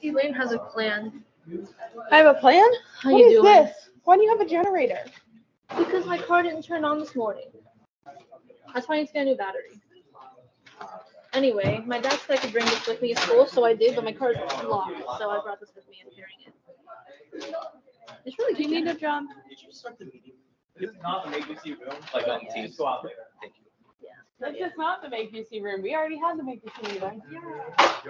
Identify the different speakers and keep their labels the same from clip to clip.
Speaker 1: Elaine has a plan.
Speaker 2: I have a plan?
Speaker 1: How
Speaker 2: What
Speaker 1: you
Speaker 2: is
Speaker 1: doing?
Speaker 2: this? Why do you have a generator?
Speaker 1: Because my car didn't turn on this morning. That's why I need to get a new battery. Anyway, my dad said I could bring this with me to school, so I did, but my car is locked, so I brought this with me and carrying it. It's really
Speaker 2: Do you need a job?
Speaker 3: Did you start the meeting? If not, the make me see room, like on Teams, go out there. Thank you.
Speaker 2: That's just not the Make You See room. We already had the Make You See meeting.
Speaker 3: You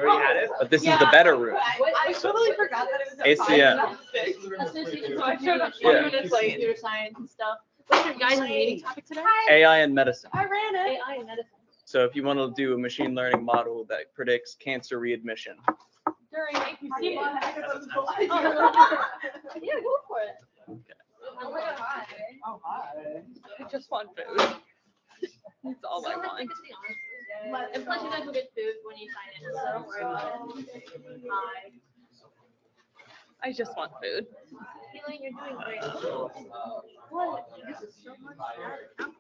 Speaker 3: already had it?
Speaker 4: But this is the better room.
Speaker 2: I totally forgot that it was at
Speaker 4: ACM.
Speaker 2: 5:06.
Speaker 1: Association
Speaker 2: So I showed up
Speaker 4: Yeah.
Speaker 2: 20 minutes late.
Speaker 1: computer science and stuff. What's your guys' meeting topic today?
Speaker 4: AI and medicine.
Speaker 2: I ran it.
Speaker 1: AI and medicine.
Speaker 4: So if you want to do a machine learning model that predicts cancer readmission.
Speaker 2: During Make You See.
Speaker 1: Yeah, go for it.
Speaker 2: Oh, hi. I just want food. That's all I want.
Speaker 1: And plus, you guys will get food when you sign in, so don't worry about it. Hi.
Speaker 2: I just want food.
Speaker 1: Elaine, you're doing great. What? This is so much output.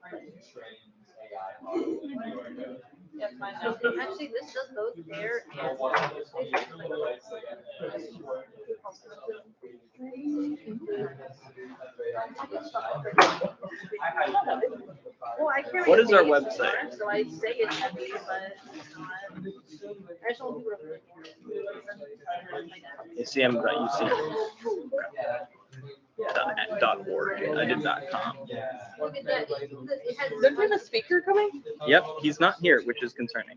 Speaker 2: Yes, mine
Speaker 1: Actually, this does both air and. Well, I carry
Speaker 4: What
Speaker 1: a
Speaker 4: is our
Speaker 1: base
Speaker 4: website?
Speaker 1: car, so I say it's heavy, but it's not. I just want people to
Speaker 4: acm.uc.org. I did .com.
Speaker 1: look at that. It has
Speaker 2: Don't we have a speaker coming?
Speaker 4: Yep, he's not here, which is concerning.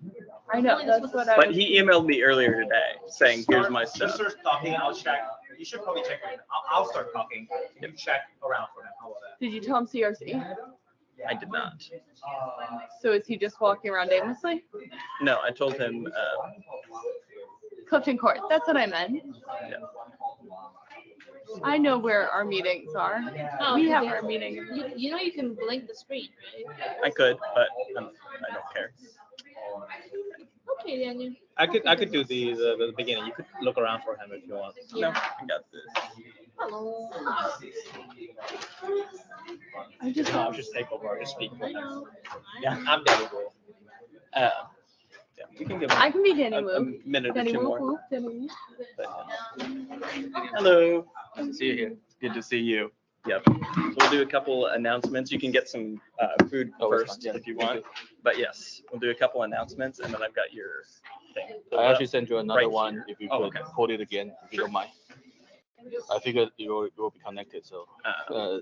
Speaker 2: I know. That's what I
Speaker 4: But
Speaker 2: was.
Speaker 4: he emailed me earlier today saying, "Here's my
Speaker 3: Just
Speaker 4: stuff."
Speaker 3: start talking, I'll check. You should probably check. I'll start talking. You check around for him. How about that?
Speaker 2: Did you tell him CRC?
Speaker 4: I did not.
Speaker 2: So is he just walking around aimlessly?
Speaker 4: No, I told him.
Speaker 2: Clifton Court. That's what I meant.
Speaker 4: Yeah.
Speaker 2: I know where our meetings are.
Speaker 1: Oh,
Speaker 2: We have
Speaker 1: yeah.
Speaker 2: our meeting.
Speaker 1: You know you can blink the screen, right?
Speaker 4: I could, but I don't care.
Speaker 1: Okay, Daniel.
Speaker 3: I could do the beginning. You could look around for him if you want.
Speaker 4: No, I got this.
Speaker 1: Hello.
Speaker 2: I just
Speaker 3: No, I'll just take over. I'll just speak.
Speaker 1: I know.
Speaker 3: Yeah, I'm Danny Wu.
Speaker 4: Yeah, we can give him
Speaker 2: I can be Danny
Speaker 4: a
Speaker 2: Wu.
Speaker 4: minute or
Speaker 2: Danny
Speaker 4: two
Speaker 2: Wu,
Speaker 4: more.
Speaker 2: Wu, Danny Wu.
Speaker 4: Hello. Good to see you here. Good to see you. Yep. So we'll do a couple announcements. You can get some food first if you want. But yes, we'll do a couple announcements and then I've got your thing.
Speaker 5: I actually sent you another
Speaker 4: Right
Speaker 5: one.
Speaker 4: here.
Speaker 5: If you
Speaker 4: Oh,
Speaker 5: could
Speaker 4: okay.
Speaker 5: hold it again, if you don't mind. I figured you will be connected, so that'll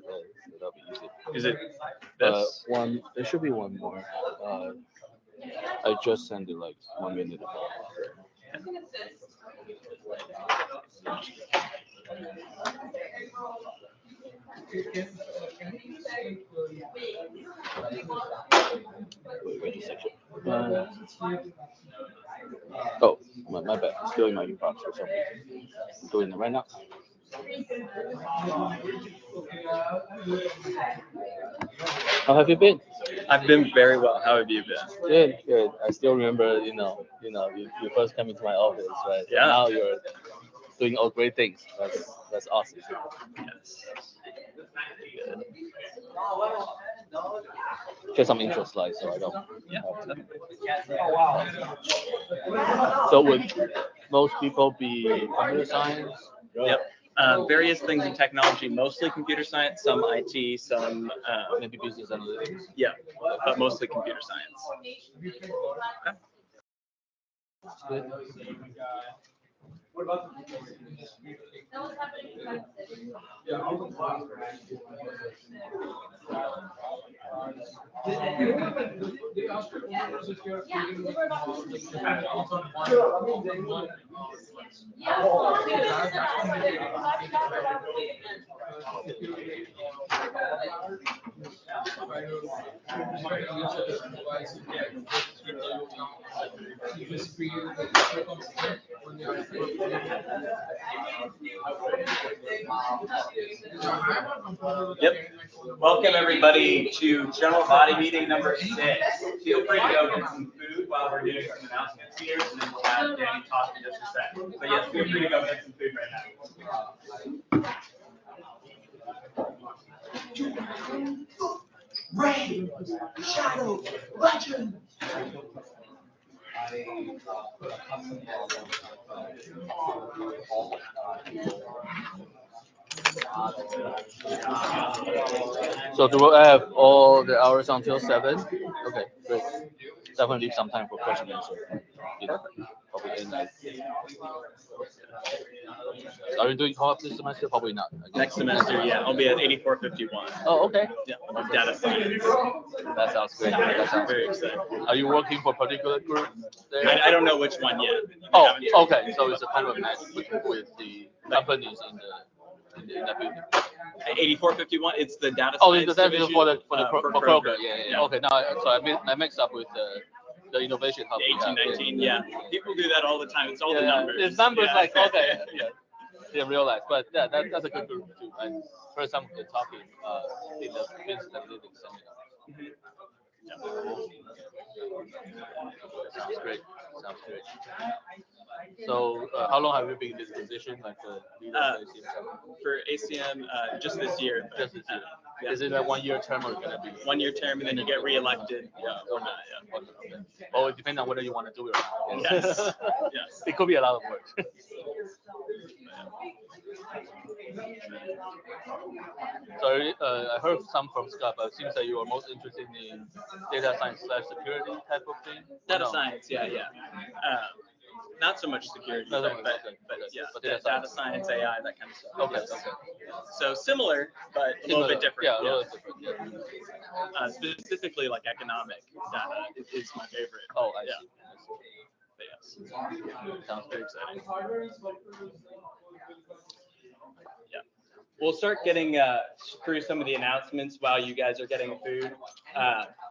Speaker 5: be easy.
Speaker 4: Is it this?
Speaker 5: One, there should be one more. I just sent it like 1 minute ago. Wait a second. Oh, my bad. It's still in my inbox for some reason. I'm doing it right now. How have you been?
Speaker 4: I've been very well. How have you been?
Speaker 5: Good, good. I still remember, you first came into my office, right?
Speaker 4: Yeah.
Speaker 5: And now you're doing all great things. That's awesome.
Speaker 4: Yes.
Speaker 5: Good. Just some intro slides, so I don't.
Speaker 4: Yeah.
Speaker 5: So would most people be computer science?
Speaker 4: Yep. Various things in technology, mostly computer science, some IT, some
Speaker 5: Maybe business analytics.
Speaker 4: yeah, but mostly computer science. Okay.
Speaker 5: Good.
Speaker 3: Yep. Welcome everybody to general body meeting number 6. Feel free to go get some food while we're doing some announcements. beers, and then we'll have Danny talk in just a second. But yes, feel free to go get some food right now. Rain, shadow, legend.
Speaker 5: So do we have all the hours until 7? Okay, great. Definitely leave some time for question and answer. Probably in like, are you doing co-op this semester? Probably not.
Speaker 4: Next semester, yeah, I'll be at 8451.
Speaker 5: Oh, okay.
Speaker 4: Yeah, of data science.
Speaker 5: That sounds great. That sounds
Speaker 4: Very
Speaker 5: great.
Speaker 4: exciting.
Speaker 5: Are you working for a particular group there?
Speaker 4: I don't know which one yet.
Speaker 5: Oh, okay. So it's a kind of a match with the companies in that building.
Speaker 4: 8451, it's the data
Speaker 5: Oh,
Speaker 4: science
Speaker 5: that's
Speaker 4: division,
Speaker 5: for the
Speaker 4: for
Speaker 5: program. Yeah. Okay, now so I mixed up with the innovation hub.
Speaker 4: 1819, yeah. People do that all the time. It's all the numbers.
Speaker 5: It's numbers
Speaker 4: Yeah.
Speaker 5: like okay, yeah, in real life. But yeah, that's a good group too. I heard some of them talking in the business analytics seminar. Sounds great. Sounds great. So, how long have you been in this position, like the leader of the ACM?
Speaker 4: For ACM, just this year.
Speaker 5: Just this year.
Speaker 4: Yeah.
Speaker 5: Is it a 1-year term or gonna be
Speaker 4: 1-year term, and then you get reelected. Yeah, or not, yeah.
Speaker 5: Okay. Oh, it depends on whether you want to do it or not.
Speaker 4: Yes. Yes.
Speaker 5: It could be a lot of work. So I heard some from Scott, but it seems that you are most interested in data science / security type of thing.
Speaker 4: Data
Speaker 5: No?
Speaker 4: science, yeah. Not so much security,
Speaker 5: Not so
Speaker 4: but,
Speaker 5: much,
Speaker 4: but
Speaker 5: okay.
Speaker 4: yeah,
Speaker 5: But
Speaker 4: data science, AI, that kind of stuff.
Speaker 5: Okay.
Speaker 4: Yes.
Speaker 5: Okay.
Speaker 4: So similar, but a little bit different.
Speaker 5: Yeah, a little different. Yeah.
Speaker 4: Specifically, like economic data is my favorite.
Speaker 5: Oh, I
Speaker 4: Yeah.
Speaker 5: see.
Speaker 4: But yes.
Speaker 5: Sounds very exciting.
Speaker 4: Yeah. We'll start getting through some of the announcements while you guys are getting food.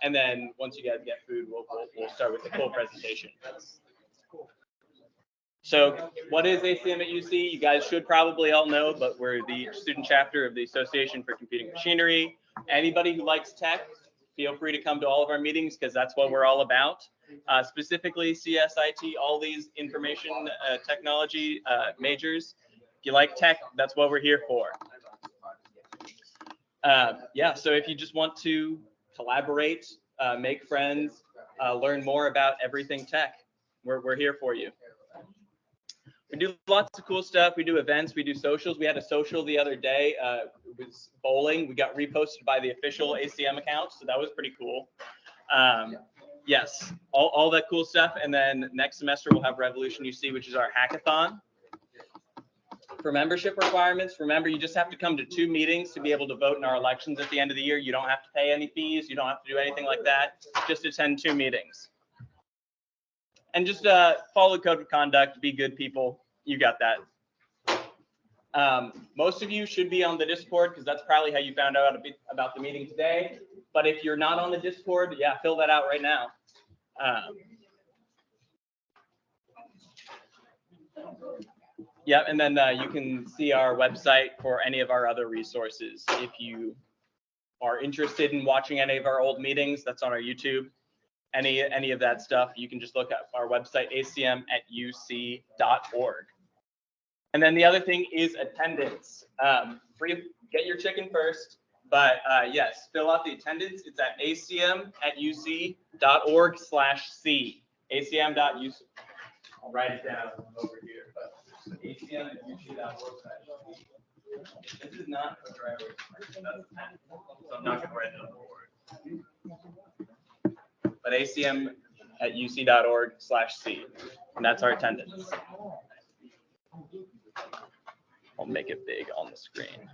Speaker 4: And then once you guys get food, we'll start with the full presentation. So what is ACM at UC? You guys should probably all know, but we're the student chapter of the Association for Computing Machinery. Anybody who likes tech, feel free to come to all of our meetings because that's what we're all about. Specifically CSIT, all these information technology majors. If you like tech, that's what we're here for. Yeah, so if you just want to collaborate, make friends, learn more about everything tech, we're here for you. We do lots of cool stuff. We do events, we do socials. We had a social the other day. It was bowling. We got reposted by the official ACM account, so that was pretty cool. Yes, all that cool stuff. And then next semester we'll have Revolution UC, which is our hackathon. For membership requirements, remember you just have to come to 2 meetings to be able to vote in our elections at the end of the year. You don't have to pay any fees. You don't have to do anything like that. Just attend 2 meetings. And just follow the code of conduct, be good people. You got that. Most of you should be on the Discord because that's probably how you found out about the meeting today. But if you're not on the Discord, yeah, fill that out right now. Yeah, and then you can see our website for any of our other resources. If you are interested in watching any of our old meetings, that's on our YouTube. Any of that stuff, you can just look at our website, acm@uc.org. And then the other thing is attendance. Get your chicken first, but yes, fill out the attendance. It's at acm@uc.org/c. acm.uc. I'll write it down over here. But acm@uc.org/c. This is not a driver, so I'm not going to write it on the board. But acm@uc.org/c, and that's our attendance. I'll make it big on the screen.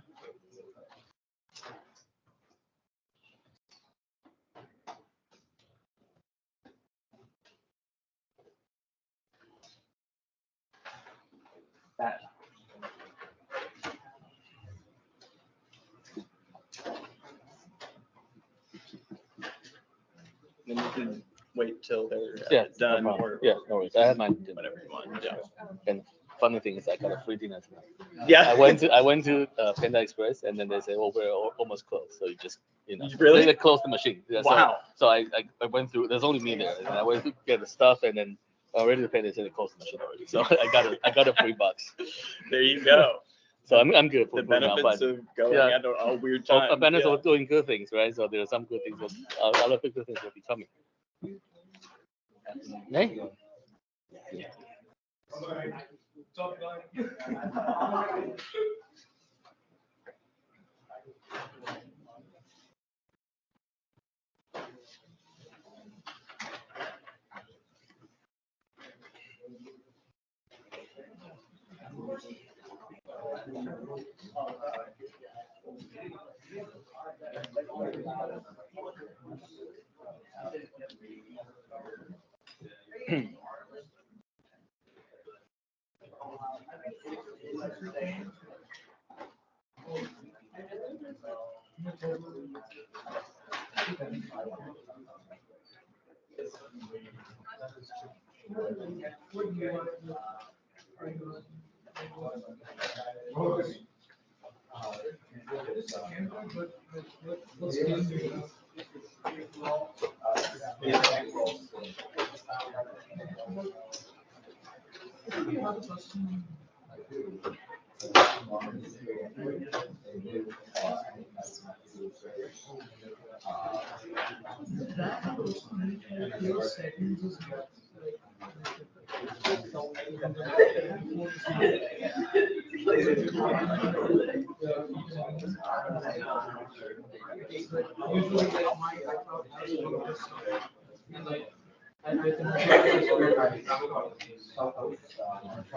Speaker 4: That. Then you can wait till they're done,
Speaker 5: no
Speaker 4: or
Speaker 5: yeah, no worries. I have mine.
Speaker 4: whatever you want. Yeah.
Speaker 5: And funny thing is, I got a free dinner tonight.
Speaker 4: Yeah.
Speaker 5: I went to Panda Express, and then they say, "Oh, we're almost closed." So you just,
Speaker 4: Really?
Speaker 5: they closed the machine. Yeah,
Speaker 4: Wow.
Speaker 5: So I went through. There's only me there, and I went to get the stuff, and then already paid the cost machine already, so I got a $3.
Speaker 4: There you go.
Speaker 5: So I'm good for
Speaker 4: The
Speaker 5: food now,
Speaker 4: benefits
Speaker 5: but
Speaker 4: of going
Speaker 5: yeah.
Speaker 4: at a weird
Speaker 5: so
Speaker 4: time.
Speaker 5: a benefit
Speaker 4: Yeah.
Speaker 5: of doing good things, right? So there are some good things, other good things will be coming. Hey.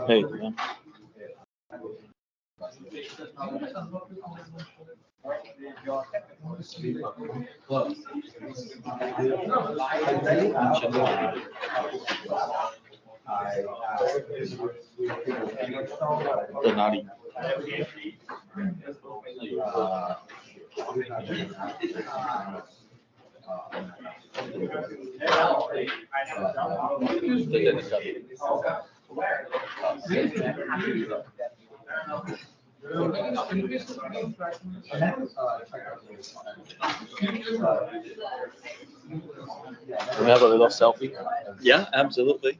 Speaker 5: Hey. Denali. We have a little selfie.
Speaker 4: Yeah, absolutely.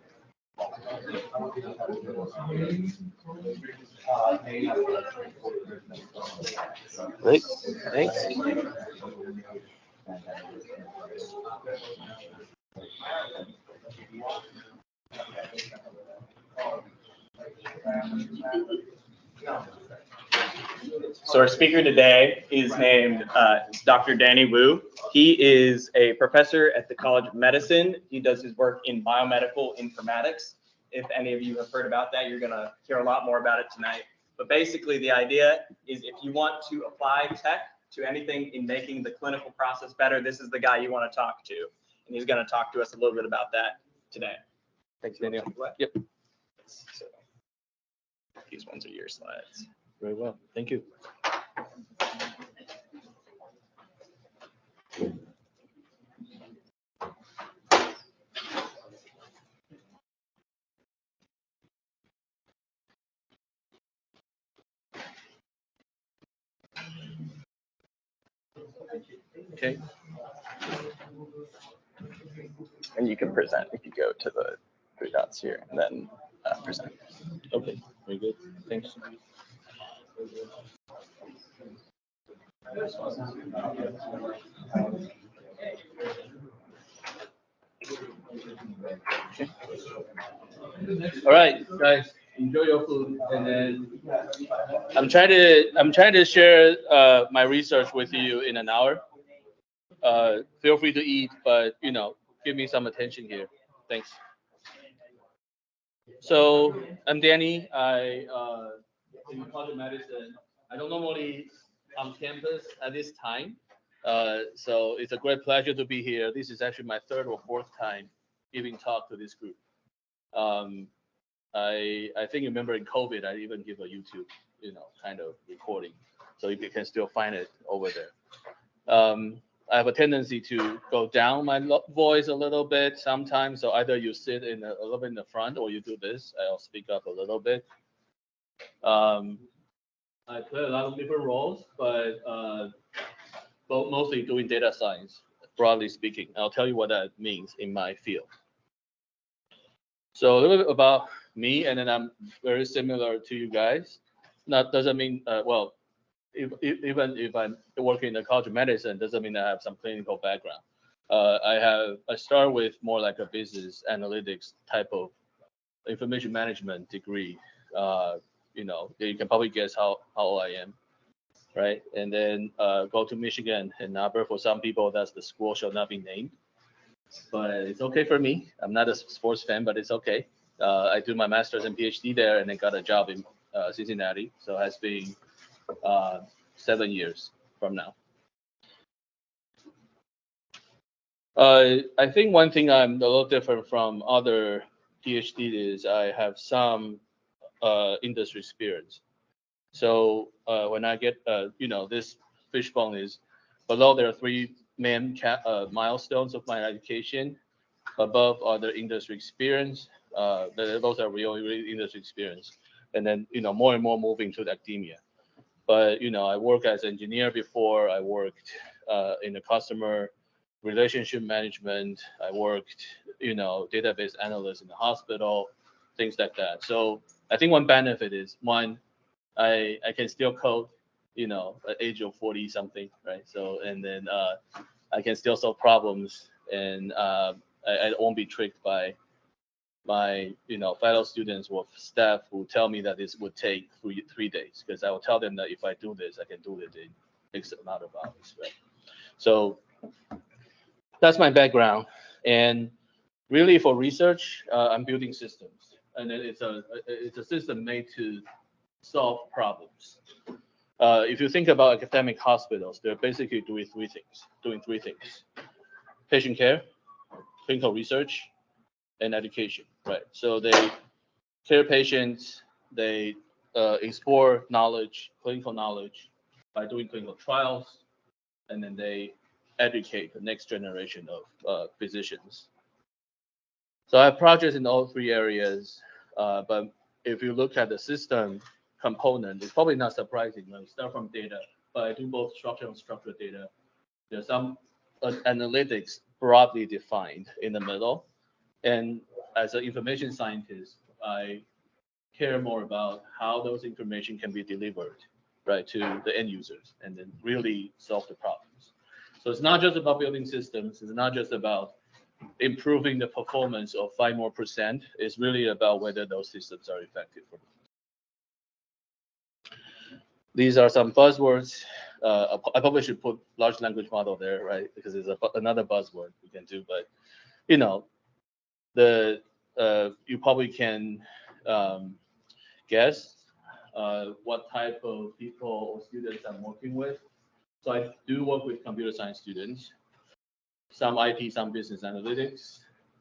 Speaker 5: Great. Thanks.
Speaker 4: So our speaker today is named Dr. Danny Wu. He is a professor at the College of Medicine. He does his work in biomedical informatics. If any of you have heard about that, you're gonna hear a lot more about it tonight. But basically the idea is if you want to apply tech to anything in making the clinical process better, this is the guy you want to talk to. And he's gonna talk to us a little bit about that today.
Speaker 5: Thanks, Daniel. Yep.
Speaker 4: So, these ones are your slides.
Speaker 5: Very well. Thank you. Okay.
Speaker 4: And you can present if you go to the three dots here and then present.
Speaker 5: Okay. Very good. Thanks. Okay. All right, guys, enjoy your food, and then I'm trying to share my research with you in an hour. Feel free to eat, but give me some attention here. Thanks. So I'm Danny. I in College of Medicine. I don't normally on campus at this time, so it's a great pleasure to be here. This is actually my third or fourth time giving talk to this group. I think you remember in COVID, I even give a YouTube, kind of recording, so you can still find it over there. I have a tendency to go down my voice a little bit sometimes. So either you sit a little bit in the front or you do this. I'll speak up a little bit. I play a lot of different roles, but mostly doing data science, broadly speaking. I'll tell you what that means in my field. So a little bit about me, and then I'm very similar to you guys. That doesn't mean, well, even if I'm working in the College of Medicine, doesn't mean I have some clinical background. I start with more like a business analytics type of information management degree. You can probably guess how old I am, right? And then go to Michigan and Ann For some people, that's the school shall not be named, but it's okay for me. I'm not a sports fan, but it's okay. I do my master's and PhD there, and then got a job in Cincinnati. So it has been 7 years from now. I think one thing I'm a little different from other PhD is I have some industry experience. So when I get, this fishbone is below, there are three main milestones of my education. Above are the industry experience. Those are really industry experience. And then, more and more moving to academia. But, I worked as engineer before. I worked in the customer relationship management. I worked, database analyst in the hospital, things like that. So I think one benefit is, one, I can still code, at age of 40 something, right? So, and then I can still solve problems, and I won't be tricked by my, fellow students or staff who tell me that this would take three days, because I will tell them that if I do this, I can do it in X amount of hours, right? So that's my background, and really for research, I'm building systems, and then it's a system made to solve problems. If you think about academic hospitals, they're basically doing three things: patient care, clinical research, and education, right? So they care patients, they explore knowledge, clinical knowledge, by doing clinical trials, and then they educate the next generation of physicians. So I have projects in all three areas, but if you look at the system component, it's probably not surprising when you start from data, but I do both structured and unstructured data. There's some analytics broadly defined in the middle. And as an information scientist, I care more about how those information can be delivered, right, to the end users, and then really solve the problems. So it's not just about building systems. It's not just about improving the performance of 5% more. It's really about whether those systems are effective or not. These are some buzzwords. I probably should put large language model there, right? Because it's another buzzword we can do. But you probably can guess what type of people or students I'm working with. So I do work with computer science students, some IT, some business analytics.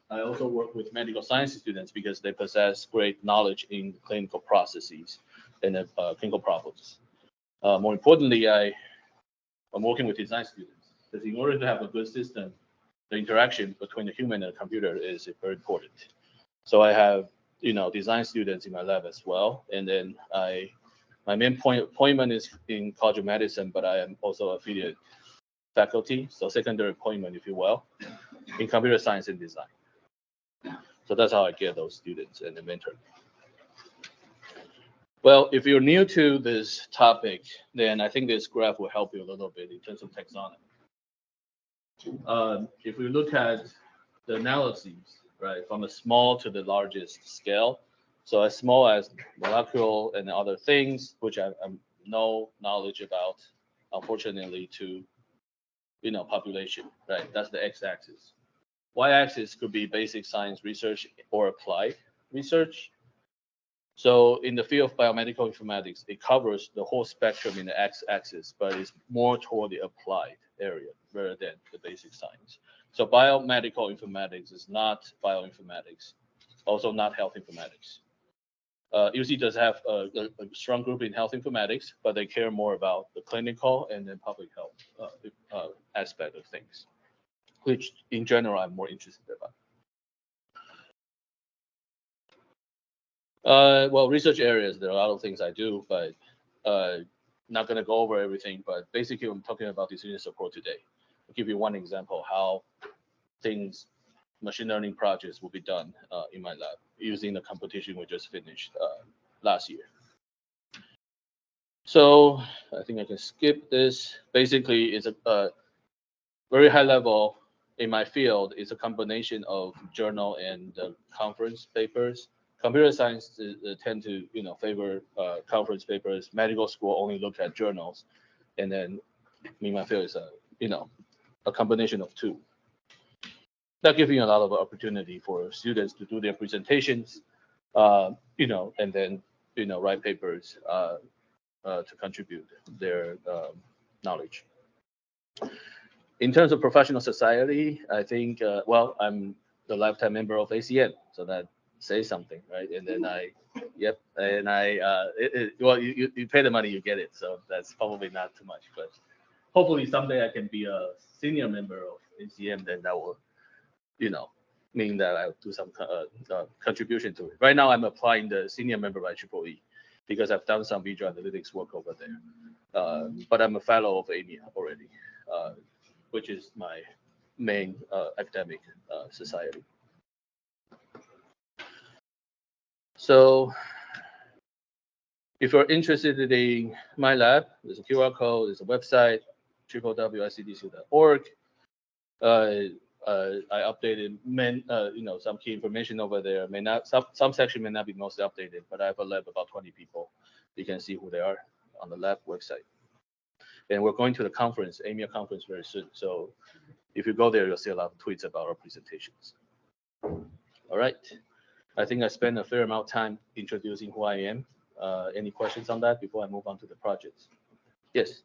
Speaker 5: I also work with medical science students because they possess great knowledge in clinical processes and clinical problems. More importantly, I'm working with design students, because in order to have a good system, the interaction between the human and the computer is very important. So I have, design students in my lab as well. And then my main appointment is in College of Medicine, but I am also affiliate faculty, so secondary appointment, if you will, in computer science and design. So that's how I get those students and the mentor. Well, if you're new to this topic, then I think this graph will help you a little bit in terms of taxonomy. If we look at the analyses, right, from the small to the largest scale, so as small as molecular and other things, which I have no knowledge about, unfortunately, to population, right? That's the x-axis. Y-axis could be basic science research or applied research. So in the field of biomedical informatics, it covers the whole spectrum in the x-axis, but it's more toward the applied area rather than the basic science. So biomedical informatics is not bioinformatics, also not health informatics. UC does have a strong group in health informatics, but they care more about the clinical and then public health aspect of things, which in general I'm more interested about. Well, research areas, there are a lot of things I do, but not going to go over everything. But basically, I'm talking about decision support today. I'll give you one example how things machine learning projects will be done in my lab using the competition we just finished last year. So I think I can skip this. Basically, it's a very high level in my field. It's a combination of journal and conference papers. Computer science tend to favor conference papers. Medical school only look at journals, and then my field is a combination of two. That gives you a lot of opportunity for students to do their presentations, and then write papers to contribute their knowledge. In terms of professional society, I think well, I'm the lifetime member of ACM, so that says something, right? And then well, you pay the money, you get it, so that's probably not too much, but hopefully someday I can be a senior member of ACM, then that will, mean that I'll do some contribution to it. Right now, I'm applying the senior member by EEE because I've done some visual analytics work over there. But I'm a fellow of AMIA already, which is my main academic society. So if you're interested in my lab, there's a QR code, there's a website, www.icdc.org. I updated some key information over there. May not some section may not be most updated, but I have a lab about 20 people. You can see who they are on the lab website. And we're going to the conference, AMIA conference, very soon. So if you go there, you'll see a lot of tweets about our presentations. All right. I think I spent a fair amount of time introducing who I am. Any questions on that before I move on to the projects? Yes.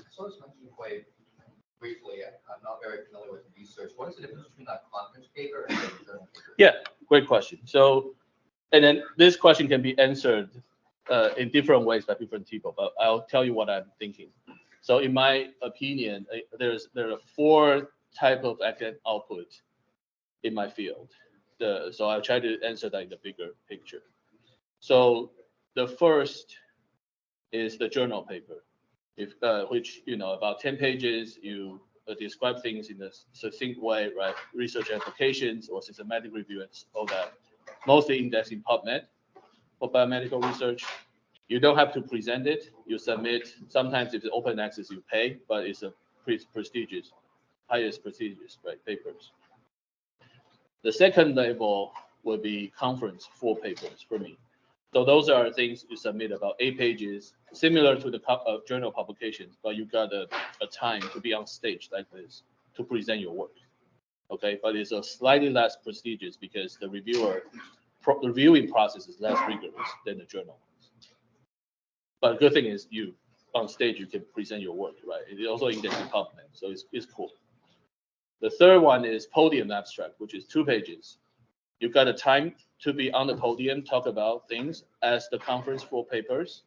Speaker 6: So it's mentioned quite briefly. I'm not very familiar with research. What is the difference between a conference paper and a journal paper?
Speaker 5: Yeah, great question. So, and then this question can be answered in different ways by different people, but I'll tell you what I'm thinking. So in my opinion, there are 4 types of academic output in my field. So I'll try to answer that in the bigger picture. So the first is the journal paper, which about 10 pages, you describe things in a succinct way, right? Research applications or systematic review and all that. Mostly indexed in PubMed for biomedical research. You don't have to present it. You submit. Sometimes if it's open access, you pay, but it's a prestigious, highest prestigious, right, papers. The second level would be conference 4 papers for me. So those are things you submit about 8 pages, similar to the journal publications, but you got a time to be on stage like this to present your work. Okay, but it's a slightly less prestigious because the reviewing process is less rigorous than the journal ones. But the good thing is you on stage you can present your work, right? It also indexed in PubMed, so it's cool. The third one is podium abstract, which is 2 pages. You got a time to be on the podium, talk about things as the conference 4 papers,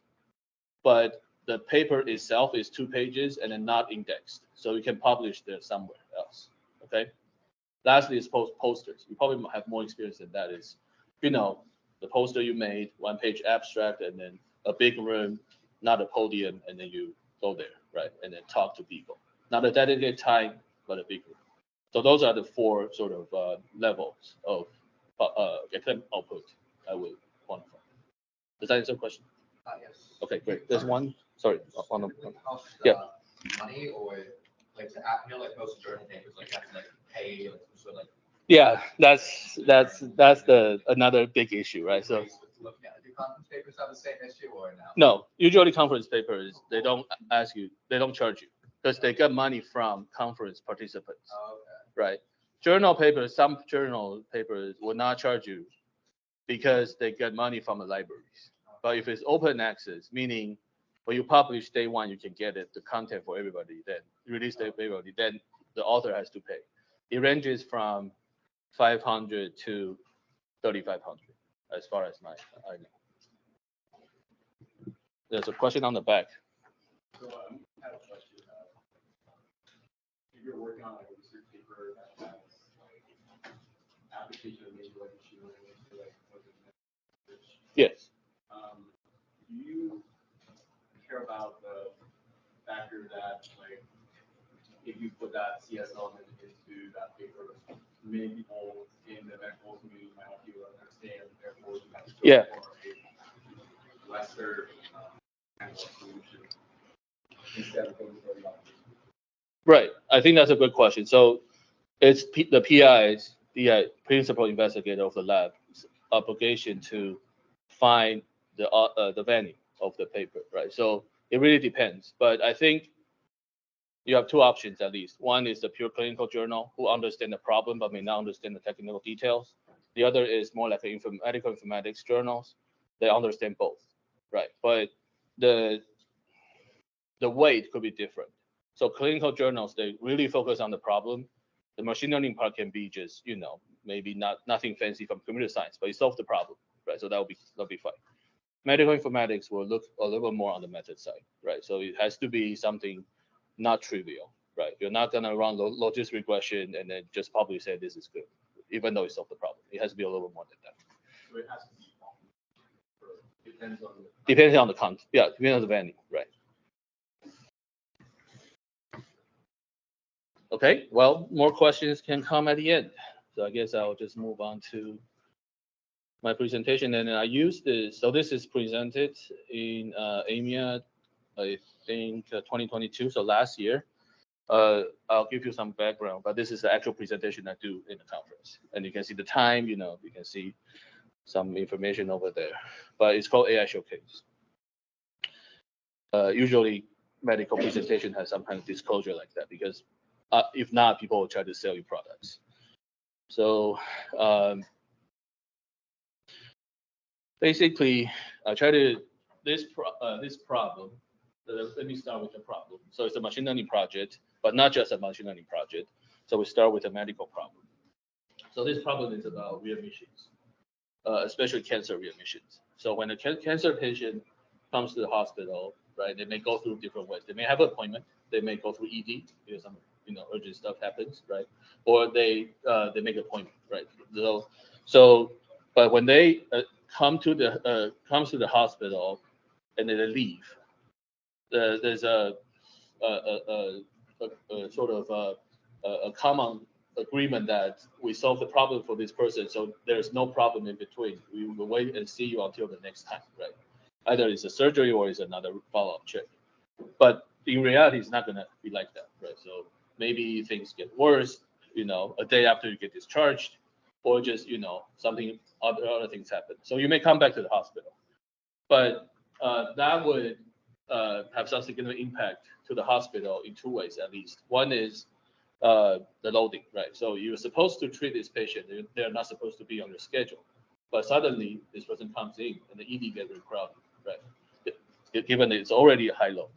Speaker 5: but the paper itself is 2 pages and then not indexed, so you can publish there somewhere else. Okay. Lastly is posters. You probably have more experience than that. Is the poster you made, 1-page abstract, and then a big room, not a podium, and then you go there, right, and then talk to people. Not a dedicated time, but a big room. So those are the 4 sort of levels of academic output I would quantify. Does that answer the question?
Speaker 6: Yes.
Speaker 5: Okay, great. There's one. Sorry, on the.
Speaker 6: Yeah. Money or like like most journal papers, like you have to like pay like some sort of like.
Speaker 5: Yeah, that's the another big issue, right? So.
Speaker 6: Do conference papers have the same issue or no?
Speaker 5: No, usually conference papers they don't ask you, they don't charge you because they get money from conference participants.
Speaker 6: Oh, okay.
Speaker 5: Right. Journal papers, some journal papers will not charge you because they get money from the libraries. But if it's open access, meaning when you publish day 1, you can get it, the content for everybody, then release to everybody, then the author has to pay. It ranges from 500 to 3,500 as far as I know. There's a question on the back.
Speaker 7: So I have a question. If you're working on like a research paper that has like application of maybe like machine learning into like research,
Speaker 5: Yes.
Speaker 7: Do you care about the factor that like if you put that CS element into that paper, many people in the medical community might not be able to understand, therefore you have to go
Speaker 5: Yeah.
Speaker 7: for a lesser kind of solution instead of going for the opposite.
Speaker 5: Right. I think that's a good question. So it's the PI's, the principal investigator of the lab's obligation to find the venue of the paper, right? So it really depends. But I think you have two options at least. One is the pure clinical journal who understand the problem but may not understand the technical details. The other is more like a medical informatics journals. They understand both, right? But the weight could be different. So clinical journals, they really focus on the problem. The machine learning part can be just, maybe nothing fancy from computer science, but it solves the problem, right? So that'll be fine. Medical informatics will look a little more on the method side, right? So it has to be something not trivial, right? You're not gonna run logist regression and then just probably say this is good, even though it solved the problem. It has to be a little more than that.
Speaker 7: So it has to be depends on the
Speaker 5: Depending on the depending on the venue, right? Okay, well, more questions can come at the end. So I guess I'll just move on to my presentation. And I use this. So this is presented in AMIA, I think 2022, so last year. I'll give you some background, but this is the actual presentation I do in the conference. And you can see the time, you can see some information over there. But it's called AI Showcase. Usually medical presentation has some kind of disclosure like that because if not, people will try to sell you products. So basically, I try to this problem. Let me start with the problem. So it's a machine learning project, but not just a machine learning project. So we start with a medical problem. So this problem is about readmissions, especially cancer readmissions. So when a cancer patient comes to the hospital, right, they may go through different ways. They may have an appointment. They may go through ED because some urgent stuff happens, right? Or they make an appointment, right? So but when they comes to the hospital and then they leave, there's a sort of a common agreement that we solve the problem for this person, so there's no problem in between. We will wait and see you until the next time, right? Either it's a surgery or it's another follow-up check. But in reality, it's not gonna be like that, right? So maybe things get worse, a day after you get discharged, or just something other things happen. So you may come back to the hospital, but that would have some significant impact to the hospital in two ways at least. One is the loading, right? So you're supposed to treat this patient; they're not supposed to be on your schedule, but suddenly this person comes in and the ED gets very crowded, right? Given it's already a high load.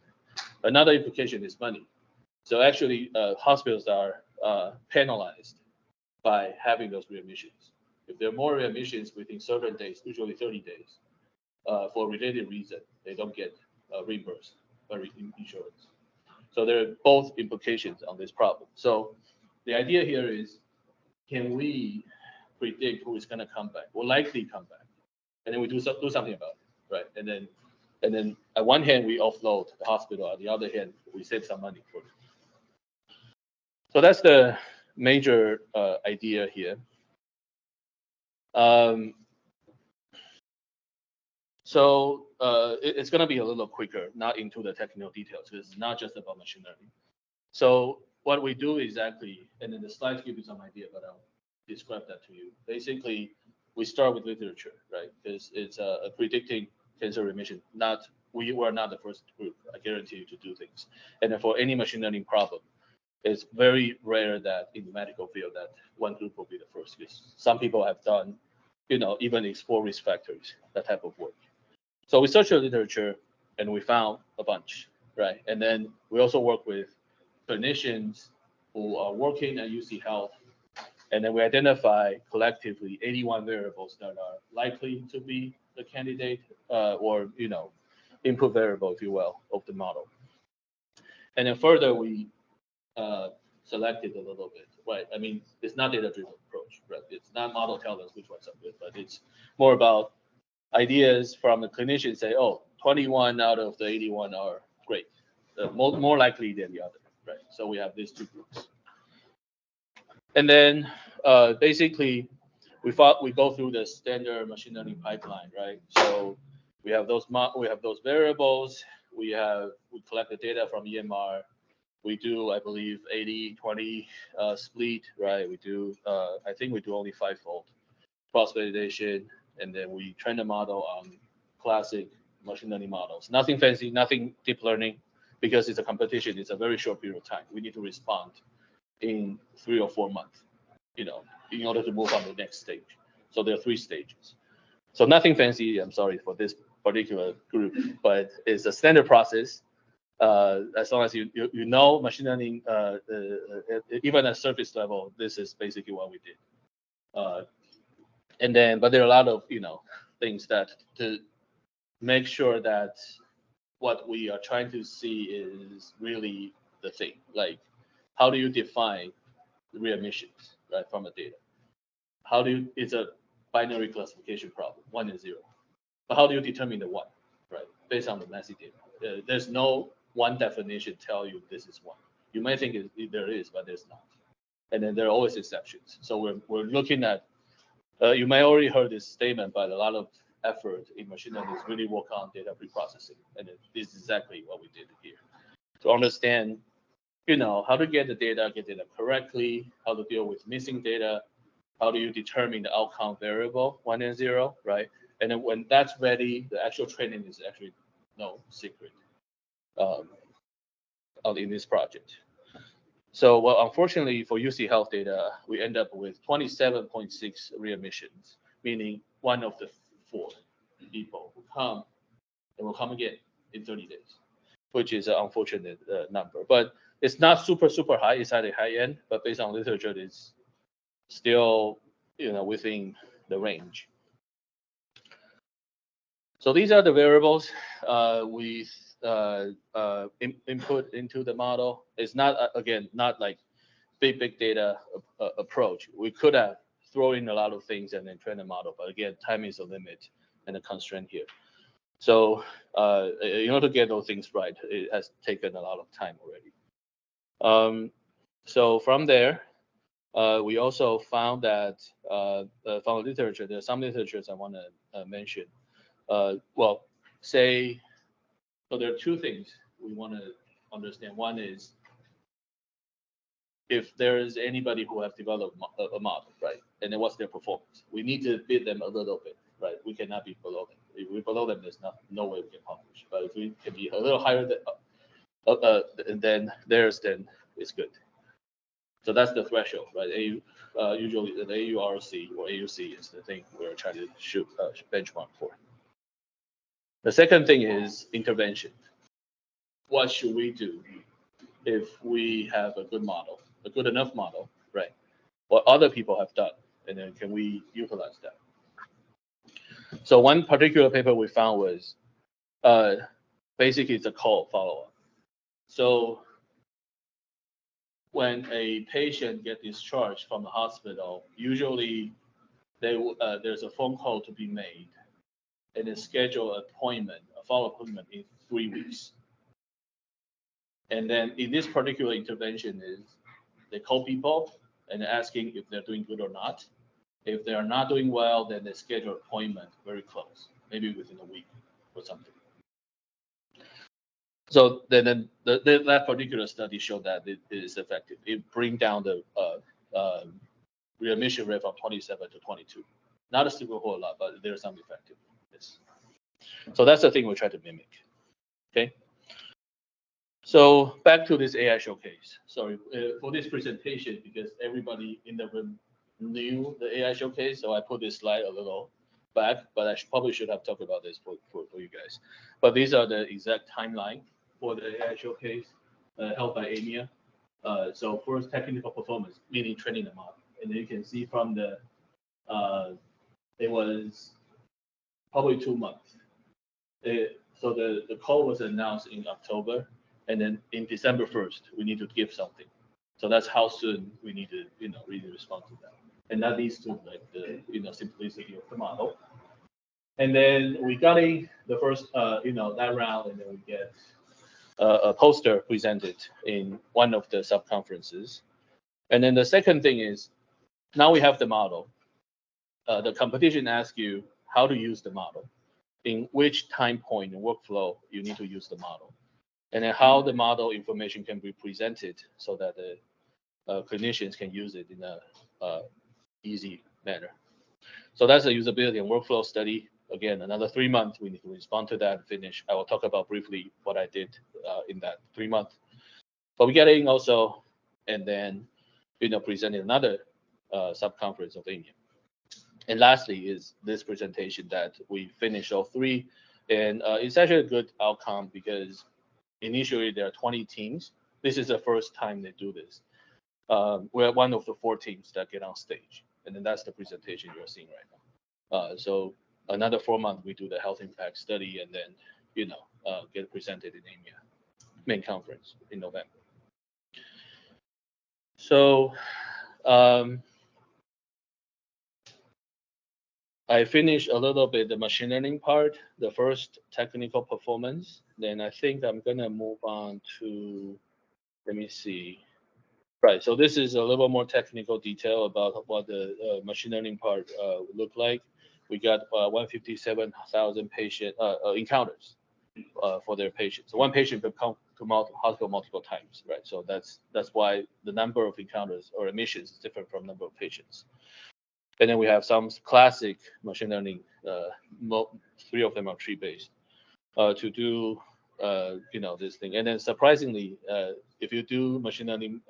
Speaker 5: Another implication is money. So actually, hospitals are penalized by having those readmissions. If there are more readmissions within certain days, usually 30 days, for a related reason, they don't get reimbursed by insurance. So there are both implications on this problem. So the idea here is, can we predict who is going to come back, will likely come back, and then we do something about it, right? And then at one hand we offload the hospital, on the other hand we save some money for it. So that's the major idea here. So it's going to be a little quicker, not into the technical details, because it's not just about machine learning. So what we do exactly, and then the slides give you some idea, but I'll describe that to you. Basically, we start with literature, right? Because it's predicting cancer remission. We were not the first group, I guarantee you, to do things. And then for any machine learning problem, it's very rare that in the medical field that one group will be the first. Because some people have done, even explore risk factors, that type of work. So we searched the literature and we found a bunch, right? And then we also work with clinicians who are working at UC Health. And then we identify collectively 81 variables that are likely to be the candidate or, input variable, if you will, of the model. And then further, we selected a little bit, right? I mean, it's not data-driven approach, right? It's not model telling us which ones are good, but it's more about ideas from the clinician say, oh, 21 out of the 81 are great, more likely than the other, right? So we have these two groups. And then basically, we go through the standard machine learning pipeline, right? So we have those variables. We collect the data from EMR. We do, I believe, 80-20 split, right? We do, I think we do only 5-fold cross validation, and then we train the model on classic machine learning models. Nothing fancy, nothing deep learning, because it's a competition. It's a very short period of time. We need to respond in 3 or 4 months, in order to move on to the next stage. So there are 3 stages. So nothing fancy. I'm sorry for this particular group, but it's a standard process. As long as you know machine learning, even at surface level, this is basically what we did. But there are a lot of things that to make sure that what we are trying to see is really the thing. Like, how do you define readmissions, right, from the data? It's a binary classification problem, 1 and 0. But how do you determine the 1, right, based on the messy data? There's no one definition tell you this is 1. You may think there is, but there's not. And then there are always exceptions. So we're looking at, you may already heard this statement, but a lot of effort in machine learning is really work on data preprocessing. And this is exactly what we did here. To understand, how to get the data correctly, how to deal with missing data, how do you determine the outcome variable, 1 and 0, right? And then when that's ready, the actual training is actually no secret in this project. So, well, unfortunately for UC Health data, we end up with 27.6 readmissions, meaning 1 of the 4 people who come and will come again in 30 days, which is an unfortunate number. But it's not super high. It's at the high end, but based on literature, it's still within the range. So these are the variables we input into the model. It's not, again, not like big data approach. We could have thrown in a lot of things and then train the model, but again, time is a limit and a constraint here. So in order to get those things right, it has taken a lot of time already. So from there, we also found that from the literature, there are some literatures I want to mention. Well, so there are 2 things we want to understand. One is if there is anybody who have developed a model, right, and then what's their performance. We need to beat them a little bit, right? We cannot be below them. If we're below them, there's no way we can publish. But if we can be a little higher than theirs, then it's good. So that's the threshold, right? Usually the AURC or AUC is the thing we're trying to shoot benchmark for. The second thing is intervention. What should we do if we have a good model, a good enough model, right? What other people have done, and then can we utilize that? So one particular paper we found was basically it's a call follow-up. So when a patient gets discharged from the hospital, usually there's a phone call to be made and then schedule an appointment, a follow-up appointment in 3 weeks. And then in this particular intervention is they call people and asking if they're doing good or not. If they are not doing well, then they schedule an appointment very close, maybe within a week or something. So then that particular study showed that it is effective. It brings down the readmission rate from 27 to 22. Not a super whole lot, but there's some effectiveness. So that's the thing we try to mimic. Okay. So back to this AI showcase. Sorry for this presentation, because everybody in the room knew the AI showcase, so I put this slide a little back, but I probably should have talked about this for you guys. But these are the exact timeline for the AI showcase held by AMIA. So first, technical performance, meaning training the model. And you can see from the, it was probably 2 months. So the call was announced in October, and then in December 1st, we need to give something. So that's how soon we need to, really respond to that. And that leads to like the, simplicity of the model. And then we got the first, that round, and then we get a poster presented in one of the sub-conferences. And then the second thing is, now we have the model. The competition asks you how to use the model, in which time point in workflow you need to use the model, and then how the model information can be presented so that the clinicians can use it in a easy manner. So that's a usability and workflow study. Again, another 3 months, we need to respond to that and finish. I will talk about briefly what I did in that 3 months. But we get in also, and then, presented another sub-conference of ACM. And lastly is this presentation that we finished all 3. And it's actually a good outcome because initially there are 20 teams. This is the first time they do this. We're one of the 4 teams that get on stage. And then that's the presentation you're seeing right now. So another 4 months, we do the health impact study and then, get presented in AMIA main conference in November. So I finished a little bit the machine learning part, the first technical performance. Then I think I'm gonna move on to, let me see. Right, so this is a little more technical detail about what the machine learning part would look like. We got 157,000 patient encounters for their patients. So one patient could come to hospital multiple times, right? So that's why the number of encounters or admissions is different from number of patients. And then we have some classic machine learning. 3 of them are tree-based to do this thing. And then surprisingly, if you do machine learning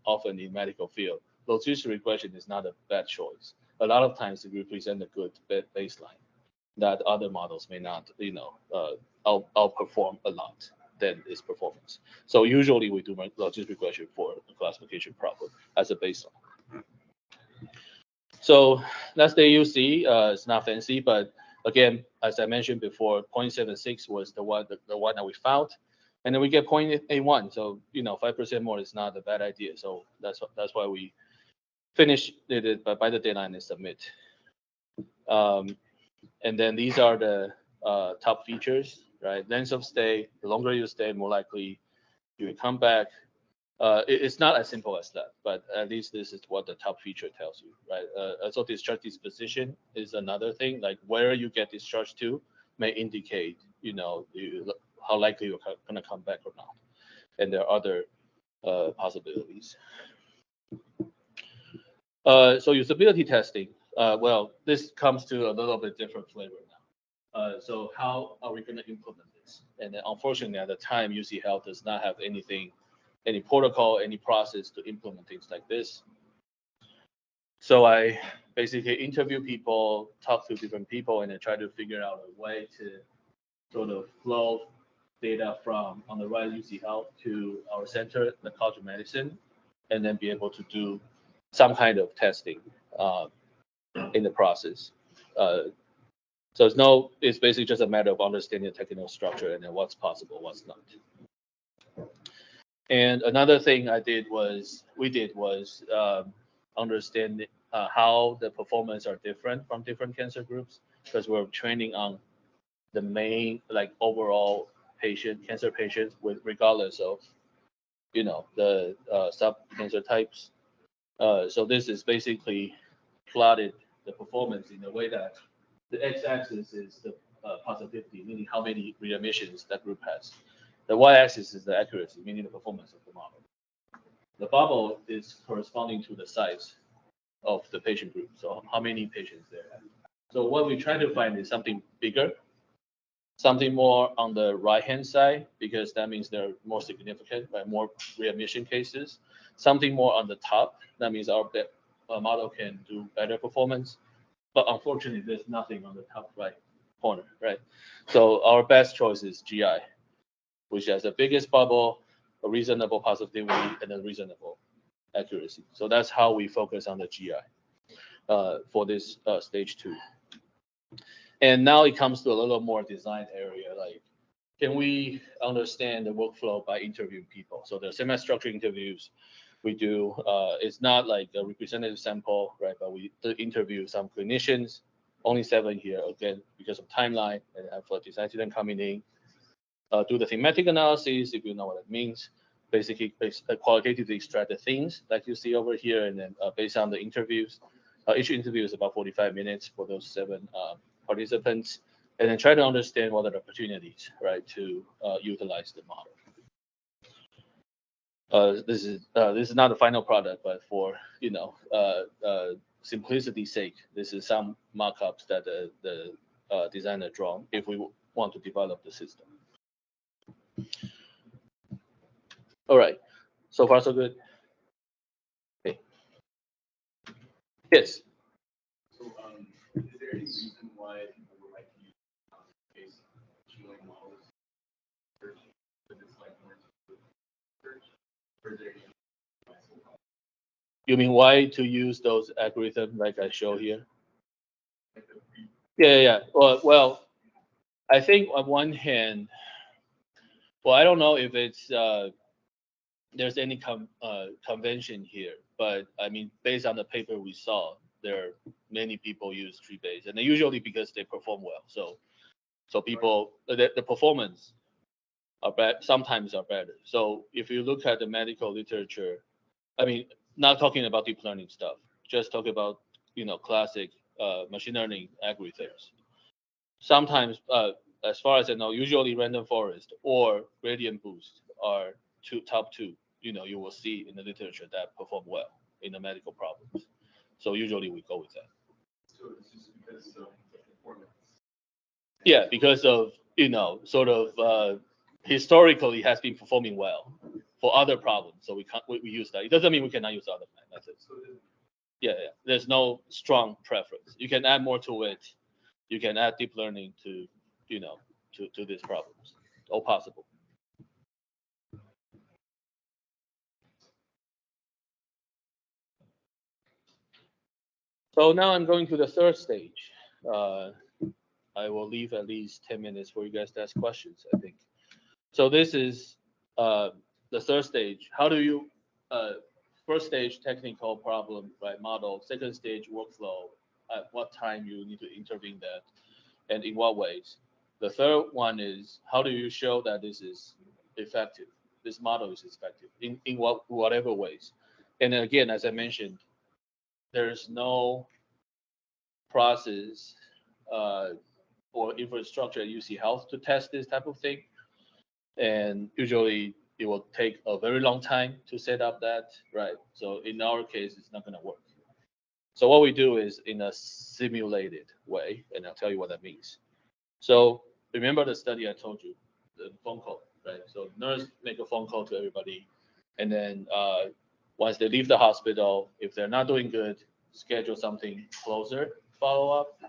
Speaker 5: often in medical field, logistic regression is not a bad choice. A lot of times it represents a good baseline that other models may not, outperform a lot than its performance. So usually we do logistic regression for the classification problem as a baseline. So that's the AUC. It's not fancy, but again, as I mentioned before, 0.76 was the one that we found, and then we get 0.81. So 5% more is not a bad idea. So that's why we finished it by the deadline and submit. And then these are the top features, right? Length of stay. The longer you stay, more likely you will come back. It's not as simple as that, but at least this is what the top feature tells you, right? Also, discharge disposition is another thing, like where you get discharged to may indicate, how likely you're going to come back or not. And there are other possibilities. So usability testing, well, this comes to a little bit different flavor now. So how are we going to implement this? And then unfortunately, at the time, UC Health does not have any protocol, any process to implement things like this. So I basically interview people, talk to different people, and then try to figure out a way to sort of flow data from on the right UC Health to our center, the College of Medicine, and then be able to do some kind of testing in the process. So it's basically just a matter of understanding the technical structure and then what's possible, what's not. And another thing we did was understand how the performance are different from different cancer groups, because we're training on the main overall cancer patients regardless of the sub cancer types. So this is basically plotted the performance in a way that the x-axis is the positivity, meaning how many readmissions that group has. The y-axis is the accuracy, meaning the performance of the model. The bubble is corresponding to the size of the patient group, so how many patients there are. So what we try to find is something bigger, something more on the right-hand side, because that means they're more significant, by more readmission cases. Something more on the top, that means our model can do better performance. But unfortunately, there's nothing on the top right corner, right? So our best choice is GI, which has the biggest bubble, a reasonable positivity, and a reasonable accuracy. So that's how we focus on the GI for this stage 2. And now it comes to a little more design area, like can we understand the workflow by interviewing people? So the semi-structured interviews we do, it's not like a representative sample, right? But we interview some clinicians, only 7 here, again, because of timeline, and have a design student coming in. Do the thematic analysis, if you know what it means, basically qualitatively extract the things like you see over here, and then based on the interviews, each interview is about 45 minutes for those 7 participants, and then try to understand what are the opportunities, right, to utilize the model. This is not the final product, but for simplicity's sake, this is some mock-ups that the designer drawn if we want to develop the system. All right, so far so good. Okay. Yes.
Speaker 7: So, is there any reason why people would like to use based machine learning models? Search, because it's like more search, or is there any?
Speaker 5: You mean why to use those algorithms like I show here? Yeah. Well, I think on one hand, well, I don't know if it's there's any convention here, but I mean, based on the paper we saw, there are many people use tree-based, and they usually because they perform well. So people, the performance are bad, sometimes are better. So if you look at the medical literature, I mean, not talking about deep learning stuff, just talking about classic machine learning algorithms. Sometimes, as far as I know, usually random forest or gradient boost are top two. You will see in the literature that perform well in the medical problems. So usually we go with that.
Speaker 7: So it's just because of the performance.
Speaker 5: Yeah, because of sort of historically has been performing well for other problems. So we use that. It doesn't mean we cannot use other methods. Yeah. There's no strong preference. You can add more to it. You can add deep learning to to these problems. All possible. So now I'm going to the third stage. I will leave at least 10 minutes for you guys to ask questions, I think. So this is the third stage. How do you, first stage, technical problem, right, model. Second stage, workflow. At what time you need to intervene that, and in what ways. The third one is, how do you show that this is effective? This model is effective in whatever ways. And again, as I mentioned, there's no process or infrastructure at UC Health to test this type of thing. And usually it will take a very long time to set up that, right? So in our case, it's not going to work. So what we do is in a simulated way, and I'll tell you what that means. So remember the study I told you, the phone call, right? So nurse make a phone call to everybody, and then once they leave the hospital, if they're not doing good, schedule something closer, follow up.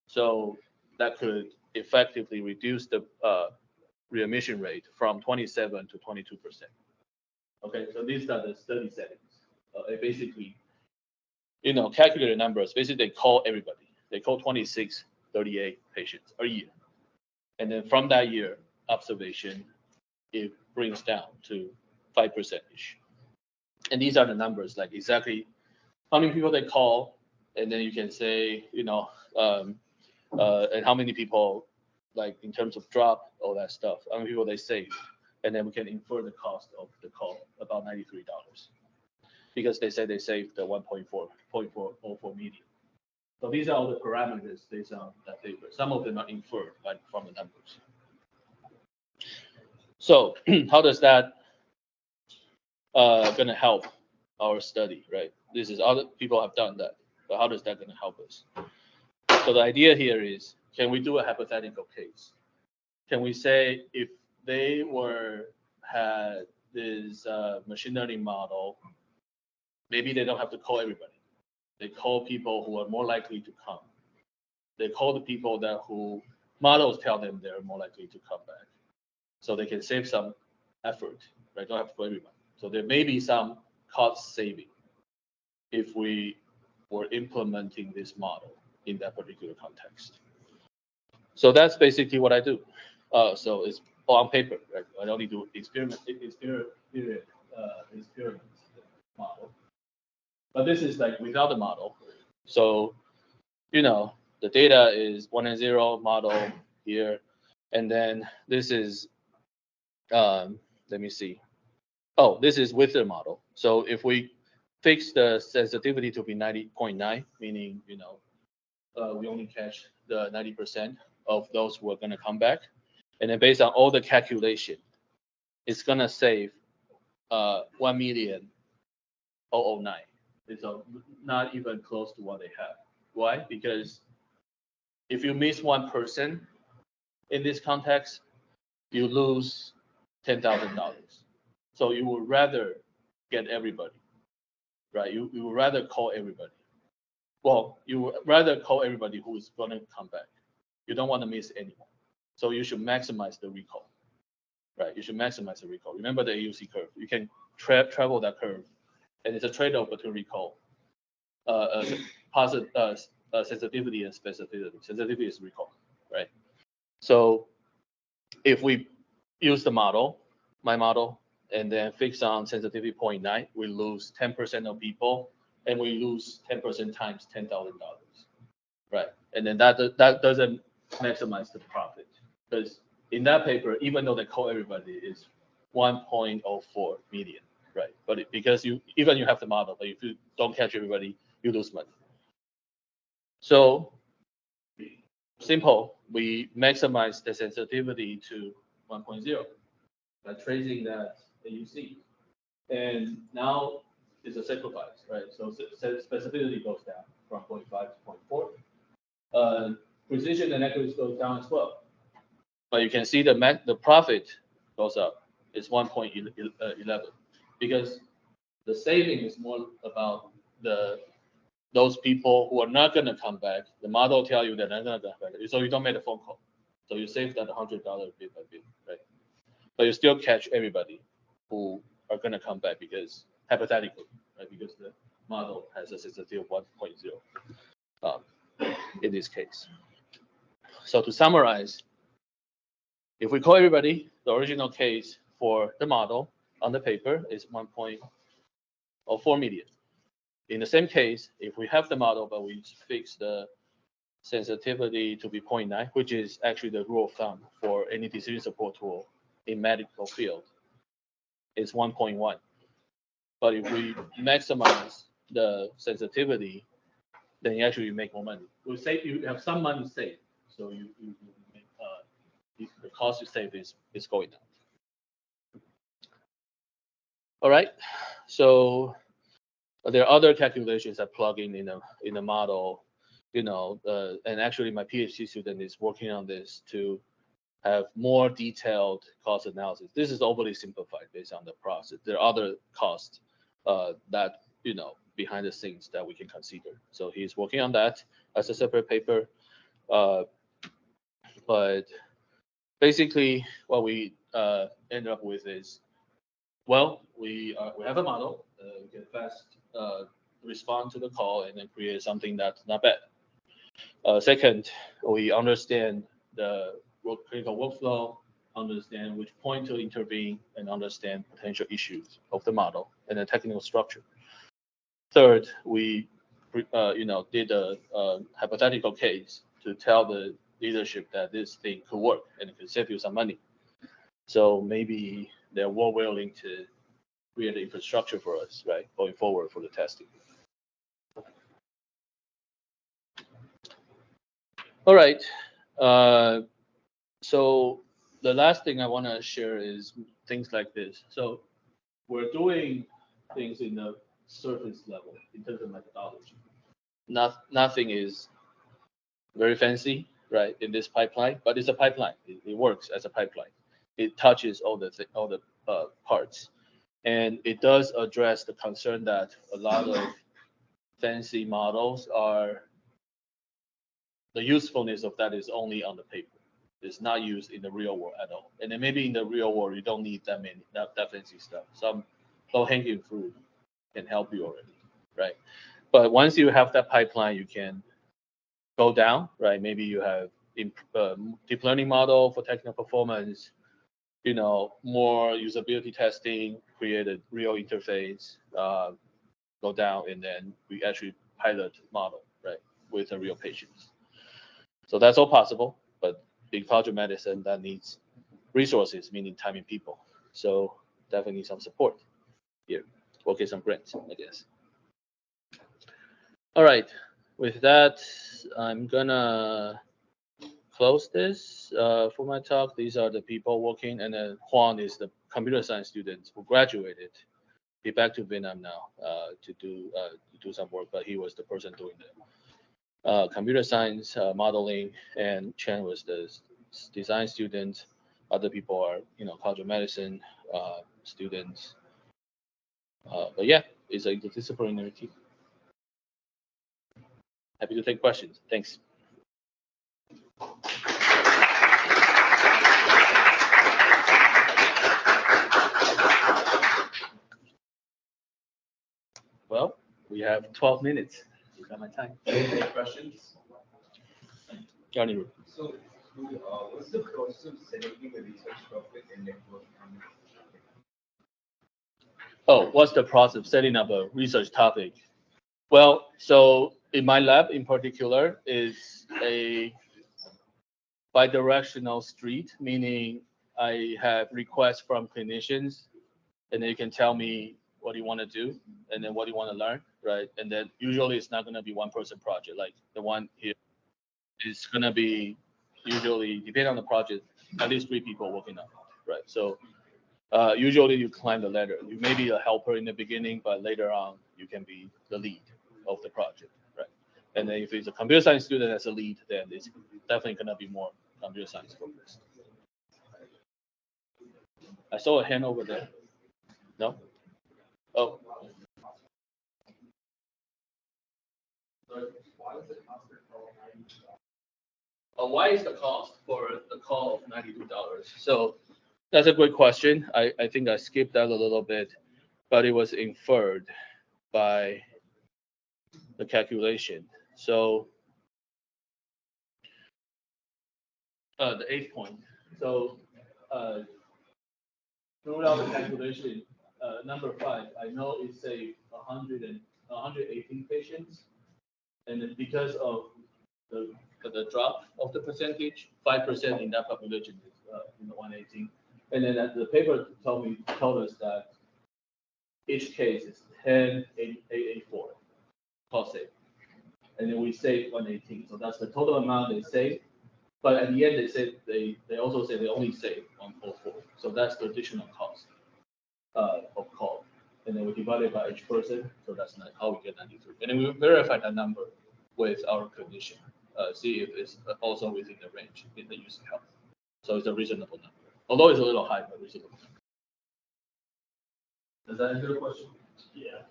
Speaker 5: So that could effectively reduce the readmission rate from 27 to 22%. Okay, so these are the study settings. Basically, calculated numbers. Basically, they call everybody. They call 26, 38 patients a year, and then from that year observation, it brings down to 5%-ish. And these are the numbers, like exactly how many people they call, and then you can say, and how many people, like in terms of drop, all that stuff, how many people they saved, and then we can infer the cost of the call, about $93, because they say they saved the 1.404 million. So these are all the parameters based on that paper. Some of them are inferred from the numbers. So how does that going to help our study, right? This is other people have done that, but how does that going to help us? So the idea here is, can we do a hypothetical case? Can we say if they had this machine learning model, maybe they don't have to call everybody. They call people who are more likely to come. They call the people who models tell them they're more likely to come back. So they can save some effort, right? Don't have to call everybody. So there may be some cost saving if we were implementing this model in that particular context. So that's basically what I do. So it's on paper, right? I only do experiment model. But this is like without the model. So, the data is 1 and 0 model here. And then this is, let me see. Oh, this is with the model. So if we fix the sensitivity to be 90.9, meaning, we only catch the 90% of those who are going to come back. And then based on all the calculation, it's going to save 1,000,009. It's not even close to what they have. Why? Because if you miss one person in this context, you lose $10,000. So you would rather get everybody, right? You would rather call everybody. Well, you would rather call everybody who is going to come back. You don't want to miss anyone. So you should maximize the recall, right? You should maximize the recall. Remember the AUC curve. You can travel that curve, and it's a trade-off between recall, sensitivity and specificity. Sensitivity is recall, right? So if we use the model, my model, and then fix on sensitivity 0.9, we lose 10% of people, and we lose 10% times $10,000, right? And then that doesn't maximize the profit, because in that paper, even though they call everybody, is 1.04 million, right? But because you have the model, but if you don't catch everybody, you lose money. So simple, we maximize the sensitivity to 1.0 by tracing that AUC. And now it's a sacrifice, right? So specificity goes down from 0.5 to 0.4. Precision and accuracy goes down as well. But you can see the profit goes up. It's 1.11 because the saving is more about those people who are not going to come back. The model tell you that they're not going to come back, so you don't make a phone call. So you save that $100 bit by bit, right? But you still catch everybody who are going to come back because hypothetically, right? Because the model has a sensitivity of 1.0 in this case. So to summarize, if we call everybody, the original case for the model on the paper is 1.04 million. In the same case, if we have the model, but we fix the sensitivity to be 0.9, which is actually the rule of thumb for any decision support tool in medical field, is 1.1. But if we maximize the sensitivity, then you actually make more money. We say you have some money saved, so you make, the cost you save is going down. All right, so there are other calculations that plug in the model, and actually my PhD student is working on this to have more detailed cost analysis. This is overly simplified based on the process. There are other costs that behind the scenes that we can consider. So he's working on that as a separate paper. But basically, what we end up with is, well, we have a model. We can fast respond to the call and then create something that's not bad. Second, we understand the critical workflow, understand which point to intervene, and understand potential issues of the model and the technical structure. Third, we did a hypothetical case to tell the leadership that this thing could work and it could save you some money. So maybe they're more willing to create the infrastructure for us, right, going forward for the testing. All right. So the last thing I want to share is things like this. So we're doing things in the surface level in terms of methodology. Nothing is very fancy, right, in this pipeline, but it's a pipeline. It works as a pipeline. It touches all the parts, and it does address the concern that a lot of fancy models are. The usefulness of that is only on the paper. It's not used in the real world at all. And then maybe in the real world, you don't need that fancy stuff. Some low-hanging fruit can help you already, right? But once you have that pipeline, you can go down, right? Maybe you have deep learning model for technical performance, more usability testing, create a real interface, go down, and then we actually pilot model, right, with the real patients. So that's all possible, but in culture medicine, that needs resources, meaning time and people. So definitely some support. here, work on some grants, I guess. All right, with that, I'm gonna close this for my talk. These are the people working, and then Juan is the computer science student who graduated. He back to Vietnam now to do some work, but he was the person doing the computer science modeling, and Chen was the design student. Other people are, College of Medicine students. But yeah, it's a interdisciplinary team. Happy to take questions. Thanks. Well, we have 12 minutes. You got my time.
Speaker 7: Any questions?
Speaker 5: Johnny.
Speaker 7: So, what's the process of selecting a research topic in network?
Speaker 5: Oh, what's the process of setting up a research topic? Well, so in my lab in particular is a bidirectional street, meaning I have requests from clinicians, and then you can tell me what you want to do, and then what you want to learn, right? And then usually it's not going to be one person project, like the one here is going to be usually, depending on the project, at least 3 people working on it, right? So usually you climb the ladder. You may be a helper in the beginning, but later on you can be the lead of the project, right? And then if it's a computer science student as a lead, then it's definitely going to be more computer science focused. I saw a hand over there. No? Oh. Why is the cost for the call of $92? So that's a great question. I think I skipped that a little bit, but it was inferred by the calculation. So the 8th point. So throughout the calculation, number 5, I know it saved 118 patients, and then because of the drop of the percentage, 5% in that population is 118. And then the paper told us that each case is 10,884 cost saving. And then we saved 118. So that's the total amount they saved. But at the end, they also say they only saved 104. So that's the additional cost of call. And then we divide it by each person. So that's not how we get 93. And then we verify that number with our clinician. See if it's also within the range in the using health. So it's a reasonable number. Although it's a little high, but reasonable. Does that answer the question? Yeah.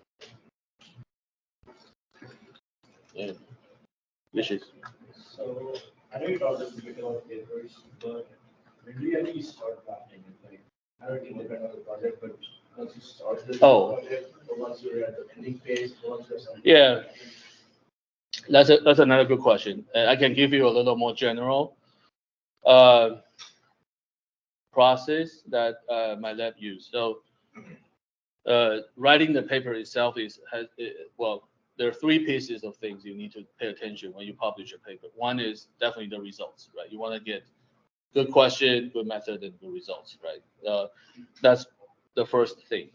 Speaker 5: Yeah. Wishes.
Speaker 8: So I know you talked a bit about papers, but when do you actually start drafting it? Like, I don't think depend on the project, but once you start the project, or once you're at the ending phase, or once you're something.
Speaker 5: Yeah. That's another good question. I can give you a little more general process that my lab used. So writing the paper itself there are 3 pieces of things you need to pay attention when you publish a paper. One is definitely the results, right? You want to get good question, good method, and good results, right? That's the first thing.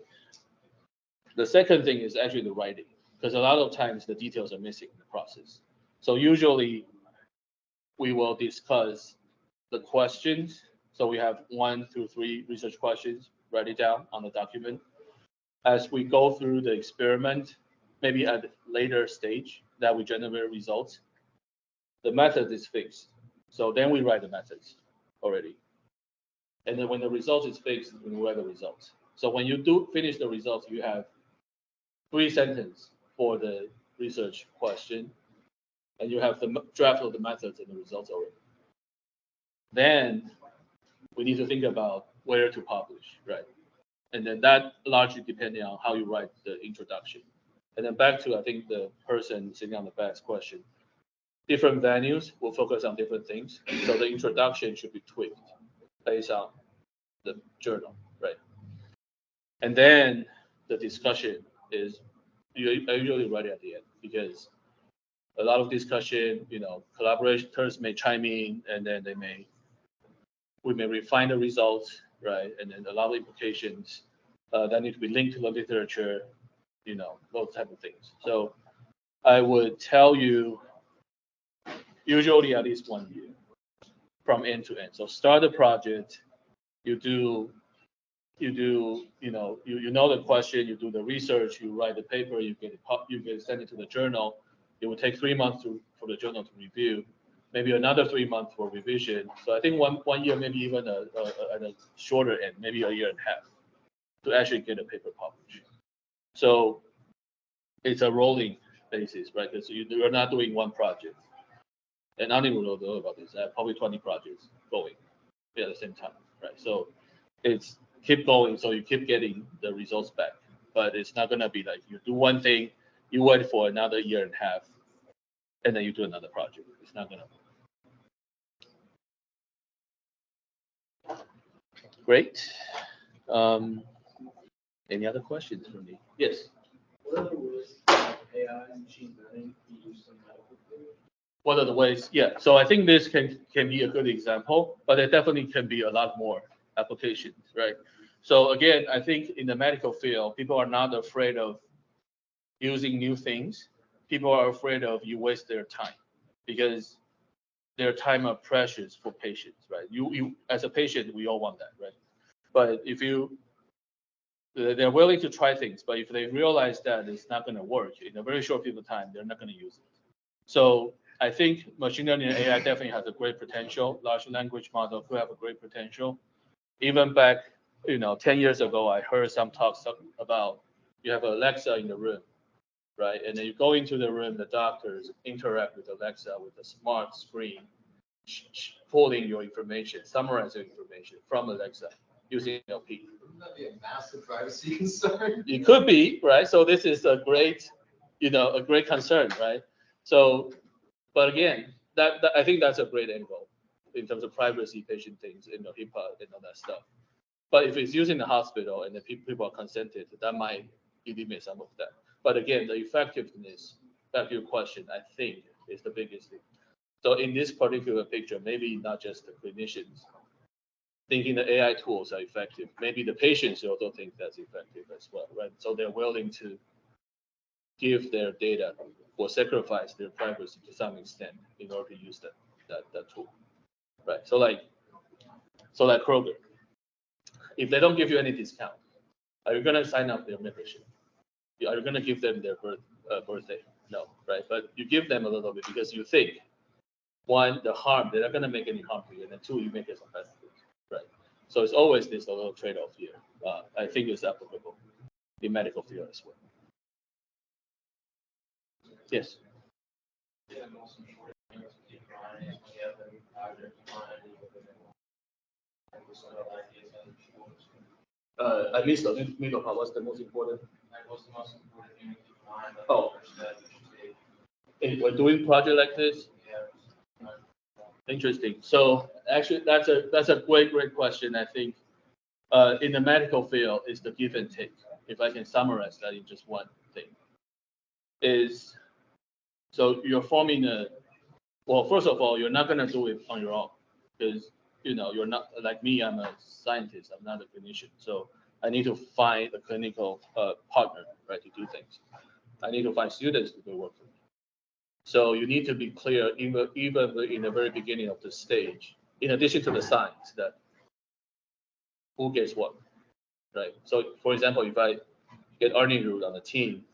Speaker 5: The second thing is actually the writing, because a lot of times the details are missing in the process. So usually we will discuss the questions. So we have 1 through 3 research questions, write it down on the document. As we go through the experiment, maybe at a later stage that we generate results, the method is fixed. So then we write the methods already. And then when the result is fixed, we write the results. So when you do finish the results, you have 3 sentences for the research question, and you have the draft of the methods and the results already. Then we need to think about where to publish, right? And then that largely depending on how you write the introduction. And then back to, I think, the person sitting on the back's question. Different venues will focus on different things. So the introduction should be tweaked based on the journal, right? And then the discussion is, I usually write it at the end, because a lot of discussion, collaborators may chime in, and then we may refine the results, right? And then a lot of implications that need to be linked to the literature, those type of things. So I would tell you usually at least 1 year from end to end. So start the project, you know the question, you do the research, you write the paper, you get send it to the journal. It will take 3 months for the journal to review, maybe another 3 months for revision. So I think one year, maybe even at a shorter end, maybe a year and a half to actually get a paper published. So it's a rolling basis, right? Because you're not doing one project. And I don't even know about this. I have probably 20 projects going at the same time, right? So it's keep going, so you keep getting the results back. But it's not gonna be like you do one thing, you wait for another year and a half, and then you do another project. It's not gonna. Great. Any other questions for me? Yes.
Speaker 8: What are the ways AI and machine learning be used in medical field?
Speaker 5: What are the ways? Yeah. So I think this can be a good example, but there definitely can be a lot more applications, right? So again, I think in the medical field, people are not afraid of using new things. People are afraid of you waste their time because their time are precious for patients, right? You as a patient, we all want that, right? But if they're willing to try things, but if they realize that it's not going to work in a very short period of time, they're not going to use it. So I think machine learning and AI definitely has a great potential. Large language model could have a great potential. Even back, 10 years ago, I heard some talks about you have Alexa in the room, right? And then you go into the room, the doctors interact with Alexa with a smart screen, pulling your information, summarizing information from Alexa using NLP.
Speaker 6: Wouldn't that be a massive privacy concern?
Speaker 5: It could be, right? So this is a great concern, right? So, but again, that I think that's a great angle in terms of privacy, patient things, HIPAA and all that stuff. But if it's used in the hospital and the people are consented, that might eliminate some of that. But again, the effectiveness, back to your question, I think is the biggest thing. So in this particular picture, maybe not just the clinicians thinking the AI tools are effective, maybe the patients also think that's effective as well, right? So they're willing to give their data or sacrifice their privacy to some extent in order to use that tool, right? So like Kroger, if they don't give you any discount, are you gonna sign up their membership? Are you gonna give them their birthday? No, right? But you give them a little bit because you think, one, the harm, they're not gonna make any harm to you, and then two, you make it competitive, right? So it's always this a little trade-off here. I think it's applicable in medical field as well. Yes. I missed the middle part. What's the most important? Oh, when doing project like this, interesting. So actually, that's a great question. I think in the medical field is the give and take. If I can summarize that in just one thing, is so you're forming well, first of all, you're not going to do it on your own because, you're not like me, I'm a scientist, I'm not a clinician. So I need to find a clinical partner, right, to do things. I need to find students to do work for me. So you need to be clear, even in the very beginning of the stage, in addition to the science, that who gets what, right? So for example, if I get Arnie Root on the team,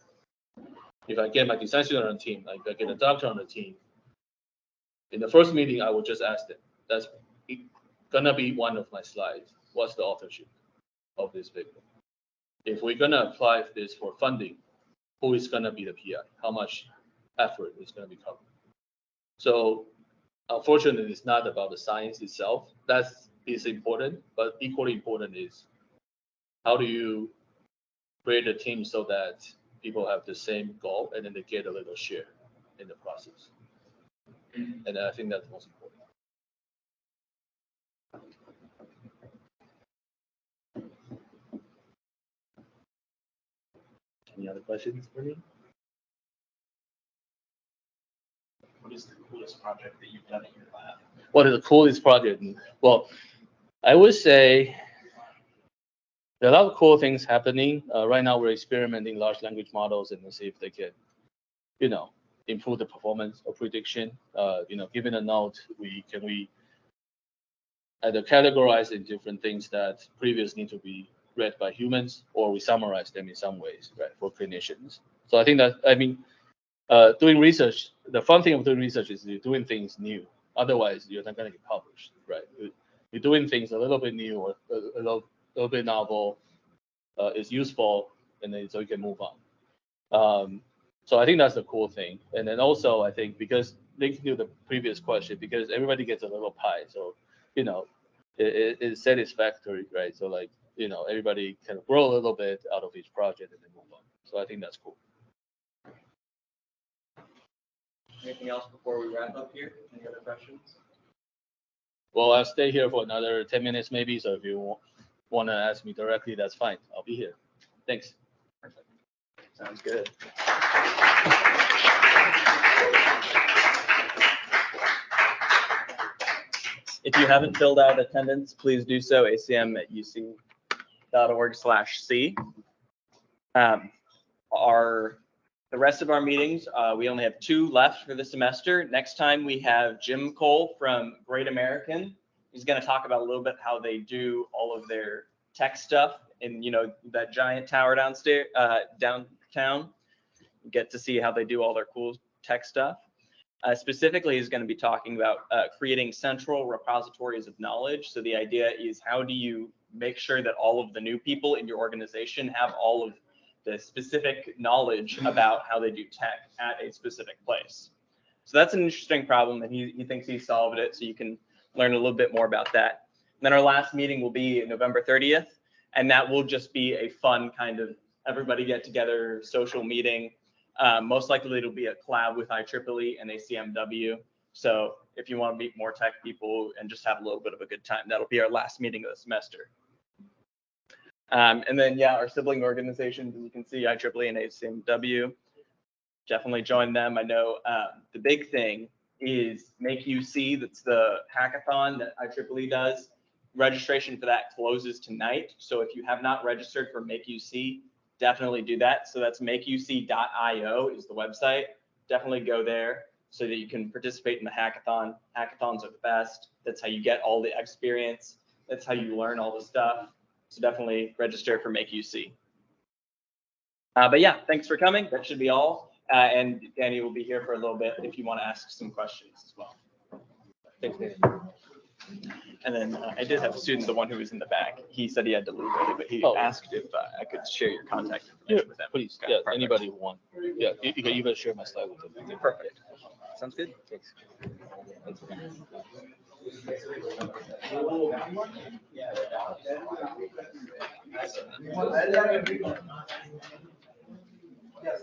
Speaker 5: if I get my design student on the team, if I get a doctor on the team, in the first meeting, I will just ask them, that's gonna be one of my slides. What's the authorship of this paper? If we're gonna apply this for funding, who is gonna be the PI? How much effort is gonna be covered? So unfortunately, it's not about the science itself. That is important, but equally important is how do you create a team so that people have the same goal and then they get a little share in the process. And I think that's the most important. Any other questions for me?
Speaker 3: What is the coolest project that you've done in your lab?
Speaker 5: What is the coolest project? Well, I would say There are a lot of cool things happening. Right now, we're experimenting large language models and see if they can, improve the performance of prediction. Given a note, we either categorize in different things that previously need to be read by humans, or we summarize them in some ways, right, for clinicians. So I think that, doing research, the fun thing of doing research is you're doing things new. Otherwise, you're not going to get published, right? You're doing things a little bit new or a little bit novel, is useful, and then so you can move on. So I think that's the cool thing. And then also, I think, because linking to the previous question, because everybody gets a little pie, so it's satisfactory, right? So everybody can grow a little bit out of each project and then move on. So I think that's cool.
Speaker 4: Anything else before we wrap up here? Any other questions?
Speaker 5: Well, I'll stay here for another 10 minutes maybe. So if you want to ask me directly, that's fine. I'll be here. Thanks.
Speaker 4: Perfect. Sounds good. If you haven't filled out attendance, please do so, acm@uc.org/c. The rest of our meetings, we only have 2 left for the semester. Next time we have Jim Cole from Great American. He's going to talk about a little bit how they do all of their tech stuff in, that giant tower downtown. You get to see how they do all their cool tech stuff. Specifically, he's going to be talking about creating central repositories of knowledge. So the idea is, how do you make sure that all of the new people in your organization have all of the specific knowledge about how they do tech at a specific place? So that's an interesting problem, and he thinks he's solved it. So you can learn a little bit more about that. And then our last meeting will be November 30th, and that will just be a fun kind of everybody get together social meeting. Most likely it'll be a collab with IEEE and ACMW. So if you want to meet more tech people and just have a little bit of a good time, that'll be our last meeting of the semester. And then, our sibling organizations, as you can see, IEEE and ACMW, definitely join them. I know the big thing is Make UC. That's the hackathon that IEEE does. Registration for that closes tonight. So if you have not registered for Make UC, definitely do that. So that's makeuc.io is the website. Definitely go there so that you can participate in the hackathon. Hackathons are the best. That's how you get all the experience. That's how you learn all the stuff. So definitely register for Make UC. But yeah, thanks for coming. That should be all. And Danny will be here for a little bit if you want to ask some questions as well. Thanks, Danny. And then I did have a student, the one who was in the back. He said he had to leave early, but he asked if I could share your contact information with him.
Speaker 5: Please,
Speaker 4: Okay, perfect.
Speaker 5: anybody who wants. Yeah, you can even share my slide with them.
Speaker 4: Perfect. Sounds good. Thanks.
Speaker 6: Yes.